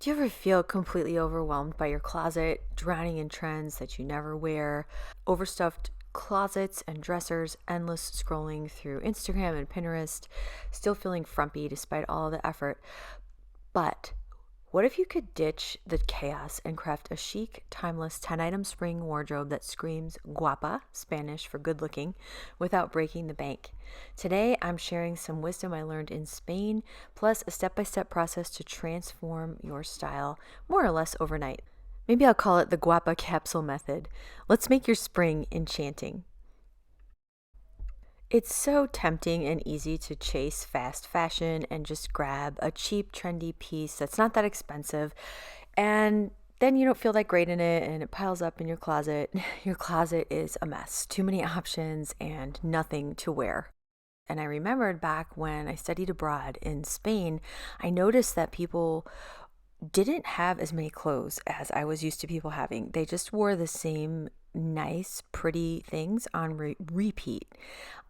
Do you ever feel completely overwhelmed by your closet, drowning in trends that you never wear, overstuffed closets and dressers, endless scrolling through Instagram and Pinterest, still feeling frumpy despite all the effort? But what if you could ditch the chaos and craft a chic, timeless 10-item spring wardrobe that screams guapa, Spanish for good looking, without breaking the bank? Today, I'm sharing some wisdom I learned in Spain, plus a step by step process to transform your style more or less overnight. Maybe I'll call it the guapa capsule method. Let's make your spring enchanting. It's so tempting and easy to chase fast fashion and just grab a cheap, trendy piece that's not that expensive. And then you don't feel that great in it and it piles up in your closet. Your closet is a mess, too many options, and nothing to wear. And I remembered back when I studied abroad in Spain, I noticed that people didn't have as many clothes as I was used to people having. They just wore the same nice, pretty things on repeat.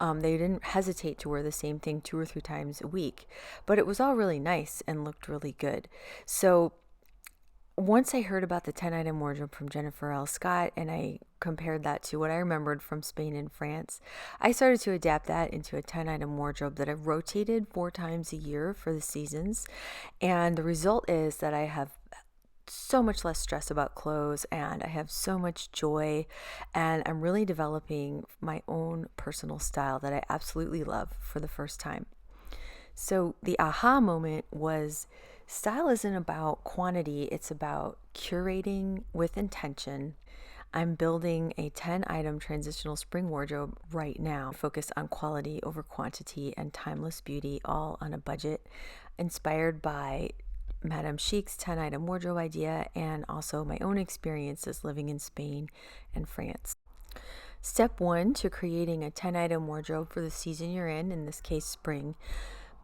They didn't hesitate to wear the same thing 2 or 3 times a week, but it was all really nice and looked really good. So once I heard about the 10 item wardrobe from Jennifer L. Scott and I compared that to what I remembered from Spain and France, I started to adapt that into a 10 item wardrobe that I've rotated 4 times a year for the seasons. And the result is that I have so much less stress about clothes and I have so much joy, and I'm really developing my own personal style that I absolutely love for the first time. So the aha moment was style isn't about quantity, it's about curating with intention. I'm building a 10 item transitional spring wardrobe right now, focused on quality over quantity and timeless beauty, all on a budget, inspired by Madame Chic's 10 item wardrobe idea and also my own experiences living in Spain and France. Step one to creating a 10 item wardrobe for the season you're in this case, spring.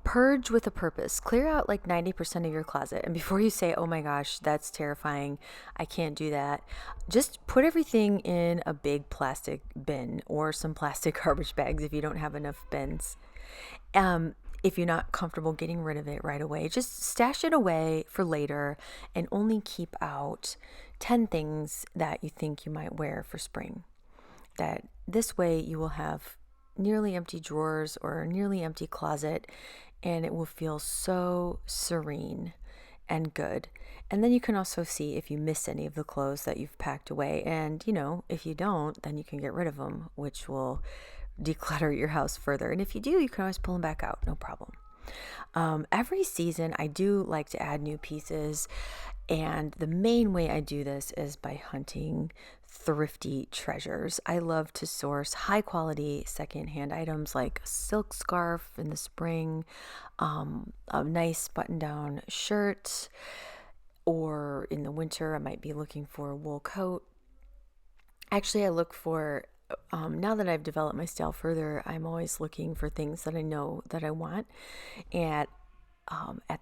Purge with a purpose. Clear out like 90% of your closet. And before you say, oh my gosh, that's terrifying, I can't do that, just put everything in a big plastic bin or some plastic garbage bags if you don't have enough bins. If you're not comfortable getting rid of it right away, just stash it away for later and only keep out 10 things that you think you might wear for spring. That this way you will have nearly empty drawers or a nearly empty closet, and it will feel so serene and good. And then you can also see if you miss any of the clothes that you've packed away. And, if you don't, then you can get rid of them, which will declutter your house further. And if you do, you can always pull them back out, no problem. Every season, I do like to add new pieces, and the main way I do this is by hunting thrifty treasures. I love to source high quality secondhand items like a silk scarf in the spring, a nice button down shirt, or in the winter, I might be looking for a wool coat. Actually, I look for now that I've developed my style further, I'm always looking for things that I know that I want at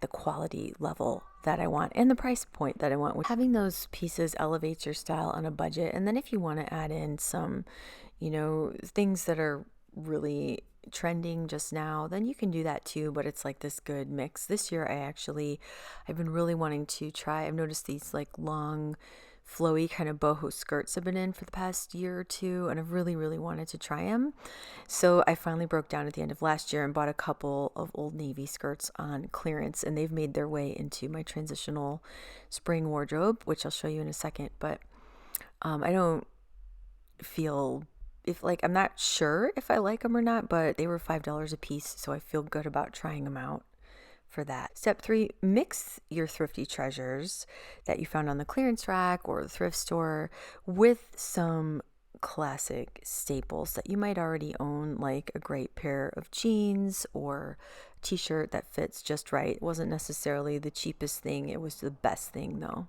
the quality level that I want and the price point that I want. Having those pieces elevates your style on a budget. And then if you want to add in some, things that are really trending just now, then you can do that too. But it's like this good mix. This year, I've been really wanting to try. I've noticed these like long, flowy kind of boho skirts I've been in for the past year or two, and I've really, really wanted to try them. So I finally broke down at the end of last year and bought a couple of Old Navy skirts on clearance, and they've made their way into my transitional spring wardrobe, which I'll show you in a second. But I don't feel I'm not sure if I like them or not, but they were $5 a piece, so I feel good about trying them out for that. Step 3, mix your thrifty treasures that you found on the clearance rack or the thrift store with some classic staples that you might already own, like a great pair of jeans or a t-shirt that fits just right. It wasn't necessarily the cheapest thing, it was the best thing though.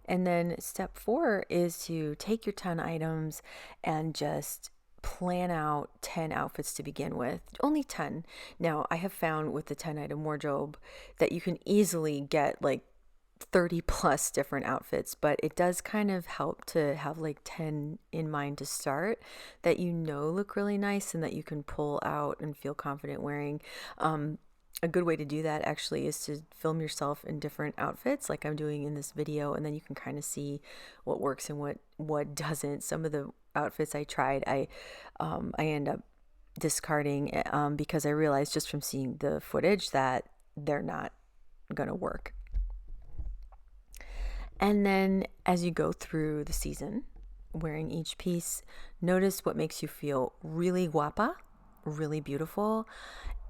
And then step 4 is to take your 10 items and just plan out 10 outfits to begin with. Only 10. Now, I have found with the 10 item wardrobe that you can easily get like 30 plus different outfits, but it does kind of help to have like 10 in mind to start that look really nice and that you can pull out and feel confident wearing. A good way to do that actually is to film yourself in different outfits like I'm doing in this video, and then you can kind of see what works and what doesn't. Some of the outfits I tried, I end up discarding because I realized just from seeing the footage that they're not gonna work. And then as you go through the season, wearing each piece, notice what makes you feel really guapa, really beautiful,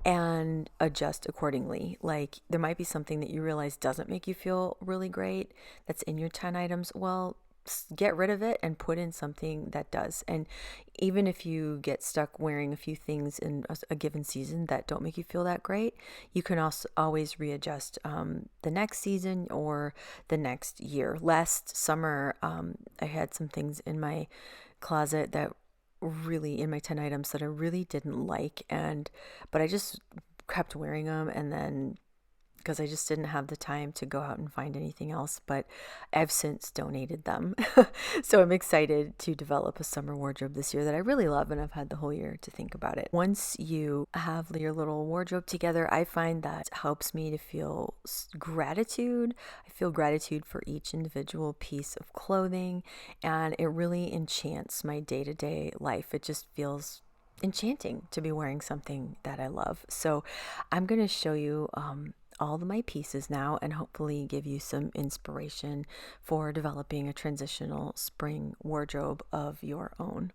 and adjust accordingly. Like there might be something that you realize doesn't make you feel really great that's in your 10 items. Well, get rid of it and put in something that does. And even if you get stuck wearing a few things in a given season that don't make you feel that great, you can also always readjust the next season or the next year. Last summer, I had some things in my closet that really in my 10 items that I really didn't like, but I just kept wearing them, and then because I just didn't have the time to go out and find anything else, but I've since donated them. So I'm excited to develop a summer wardrobe this year that I really love, and I've had the whole year to think about it. Once you have your little wardrobe together, I find that helps me to feel gratitude. I feel gratitude for each individual piece of clothing, and it really enchants my day-to-day life. It just feels enchanting to be wearing something that I love. So I'm going to show you all of my pieces now and hopefully give you some inspiration for developing a transitional spring wardrobe of your own.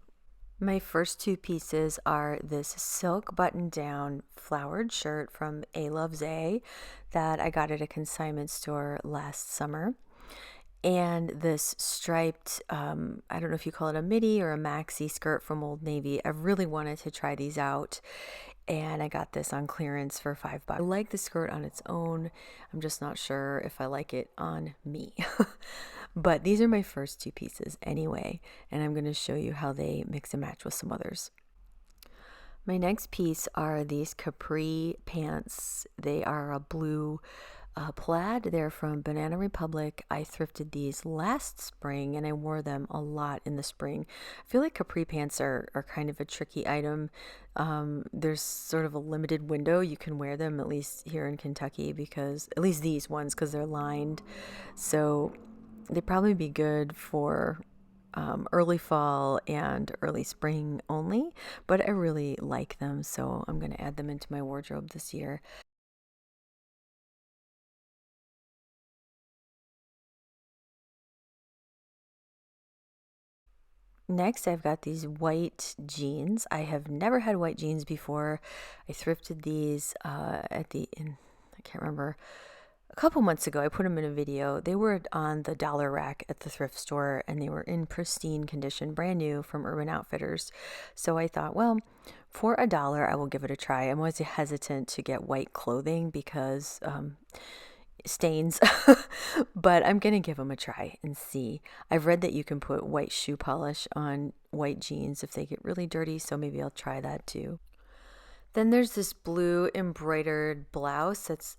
My first two pieces are this silk button down flowered shirt from A Loves A that I got at a consignment store last summer, and this striped, I don't know if you call it a midi or a maxi skirt from Old Navy. I really wanted to try these out, and I got this on clearance for $5. I like the skirt on its own. I'm just not sure if I like it on me. But these are my first two pieces anyway, and I'm going to show you how they mix and match with some others. My next piece are these capri pants. They are a blue plaid. They're from Banana Republic. I thrifted these last spring and I wore them a lot in the spring. I feel like capri pants are kind of a tricky item. There's sort of a limited window you can wear them, at least here in Kentucky, because at least these ones, because they're lined. So they'd probably be good for early fall and early spring only, but I really like them, so I'm going to add them into my wardrobe this year. Next, I've got these white jeans. I have never had white jeans before. I thrifted these I can't remember, a couple months ago. I put them in a video. They were on the dollar rack at the thrift store, and they were in pristine condition, brand new from Urban Outfitters. So I thought, well, for $1, I will give it a try. I'm always hesitant to get white clothing because stains, but I'm gonna give them a try and see. I've read that you can put white shoe polish on white jeans if they get really dirty, so maybe I'll try that too. Then there's this blue embroidered blouse that's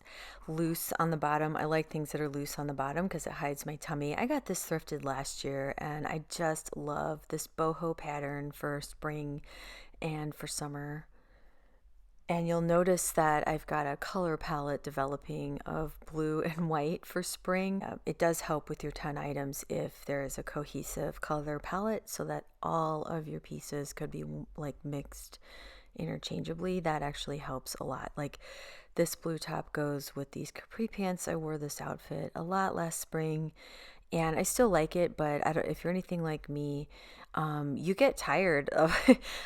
loose on the bottom. I like things that are loose on the bottom because it hides my tummy. I got this thrifted last year, and I just love this boho pattern for spring and for summer. And you'll notice that I've got a color palette developing of blue and white for spring. It does help with your 10 items if there is a cohesive color palette so that all of your pieces could be like mixed interchangeably. That actually helps a lot. Like this blue top goes with these capri pants. I wore this outfit a lot last spring and I still like it, but I don't, if you're anything like me, you get tired of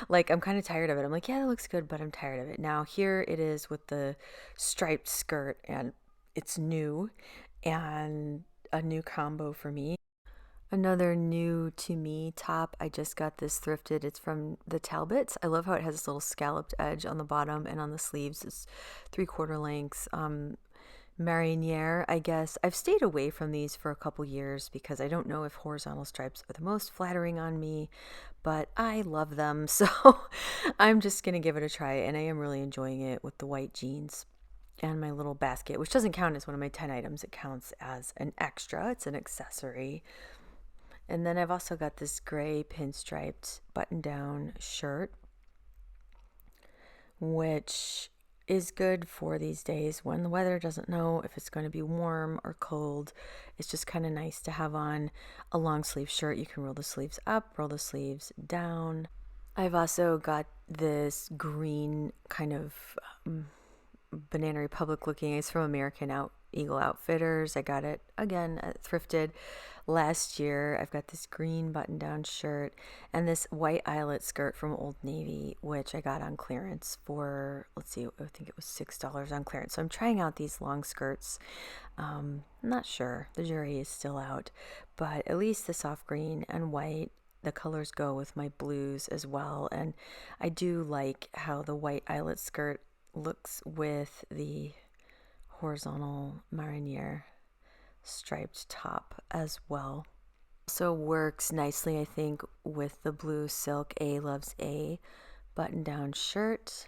like I'm kind of tired of it. I'm like, yeah, that looks good, but I'm tired of it. Now here it is with the striped skirt, and it's new and a new combo for me. Another new to me top, I just got this thrifted. It's from the Talbots. I love how it has this little scalloped edge on the bottom and on the sleeves. It's 3/4 lengths. Mariniere, I guess. I've stayed away from these for a couple years because I don't know if horizontal stripes are the most flattering on me, but I love them, so I'm just gonna give it a try, and I am really enjoying it with the white jeans and my little basket, which doesn't count as one of my 10 items. It counts as an extra. It's an accessory. And then I've also got this gray pinstriped button-down shirt, which is good for these days when the weather doesn't know if it's going to be warm or cold. It's just kind of nice to have on a long sleeve shirt. You can roll the sleeves up, roll the sleeves down. I've also got this green kind of Banana Republic looking. It's from Eagle Outfitters. I got it again thrifted last year. I've got this green button down shirt and this white eyelet skirt from Old Navy, which I got on clearance for, let's see, I think it was $6 on clearance. So I'm trying out these long skirts. Not sure. The jury is still out, but at least the soft green and white, the colors go with my blues as well. And I do like how the white eyelet skirt looks with the horizontal mariniere striped top as well. Also works nicely, I think, with the blue silk A Loves A button down shirt.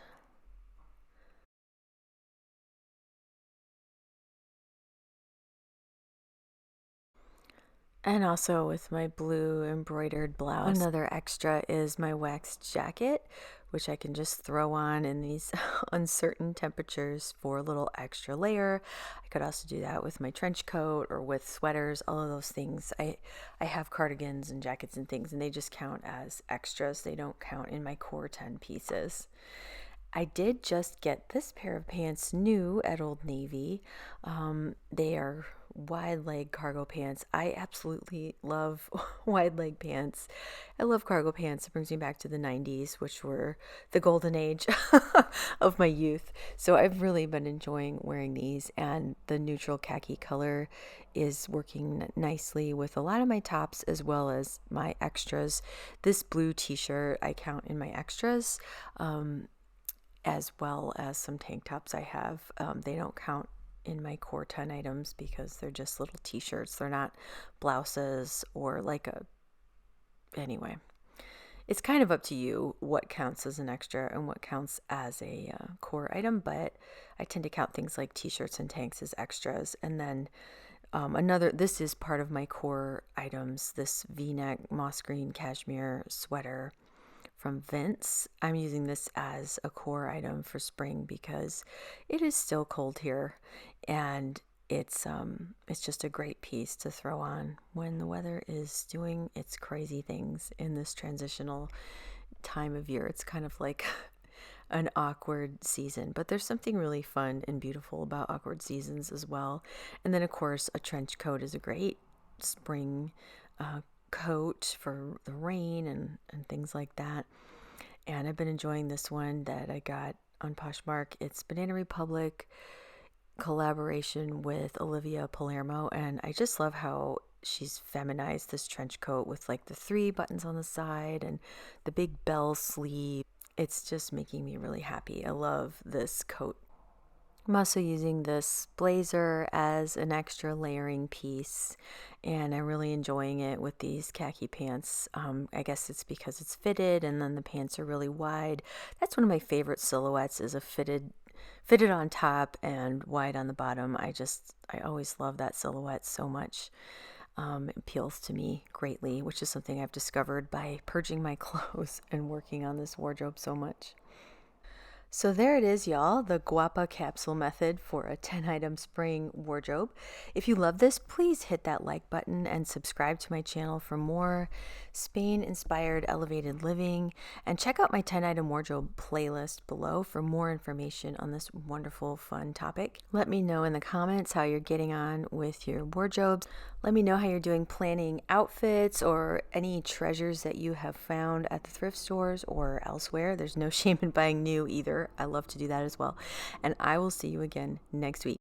And also with my blue embroidered blouse. Another extra is my waxed jacket, which I can just throw on in these uncertain temperatures for a little extra layer. I could also do that with my trench coat or with sweaters, all of those things. I have cardigans and jackets and things, and they just count as extras. They don't count in my core 10 pieces. I did just get this pair of pants new at Old Navy. They are wide leg cargo pants. I absolutely love wide leg pants. I love cargo pants. It brings me back to the 90s, which were the golden age of my youth. So I've really been enjoying wearing these, and the neutral khaki color is working nicely with a lot of my tops as well as my extras. This blue t-shirt I count in my extras. As well as some tank tops I have. They don't count in my core 10 items because they're just little t-shirts. They're not blouses or anyway. It's kind of up to you what counts as an extra and what counts as a core item, but I tend to count things like t-shirts and tanks as extras. And then this is part of my core items, this V-neck moss green cashmere sweater from Vince. I'm using this as a core item for spring because it is still cold here, and it's just a great piece to throw on when the weather is doing its crazy things in this transitional time of year. It's kind of like an awkward season, but there's something really fun and beautiful about awkward seasons as well. And then of course a trench coat is a great spring coat for the rain and things like that. And I've been enjoying this one that I got on Poshmark. It's Banana Republic collaboration with Olivia Palermo, and I just love how she's feminized this trench coat with like the 3 buttons on the side and the big bell sleeve. It's just making me really happy. I love this coat. I'm also using this blazer as an extra layering piece, and I'm really enjoying it with these khaki pants. I guess it's because it's fitted and then the pants are really wide. That's one of my favorite silhouettes, is a fitted on top and wide on the bottom. I always love that silhouette so much. It appeals to me greatly, which is something I've discovered by purging my clothes and working on this wardrobe so much. So there it is, y'all, the Guapa capsule method for a 10-item spring wardrobe. If you love this, please hit that like button and subscribe to my channel for more Spain-inspired elevated living. And check out my 10-item wardrobe playlist below for more information on this wonderful, fun topic. Let me know in the comments how you're getting on with your wardrobes. Let me know how you're doing planning outfits or any treasures that you have found at the thrift stores or elsewhere. There's no shame in buying new either. I love to do that as well. And I will see you again next week.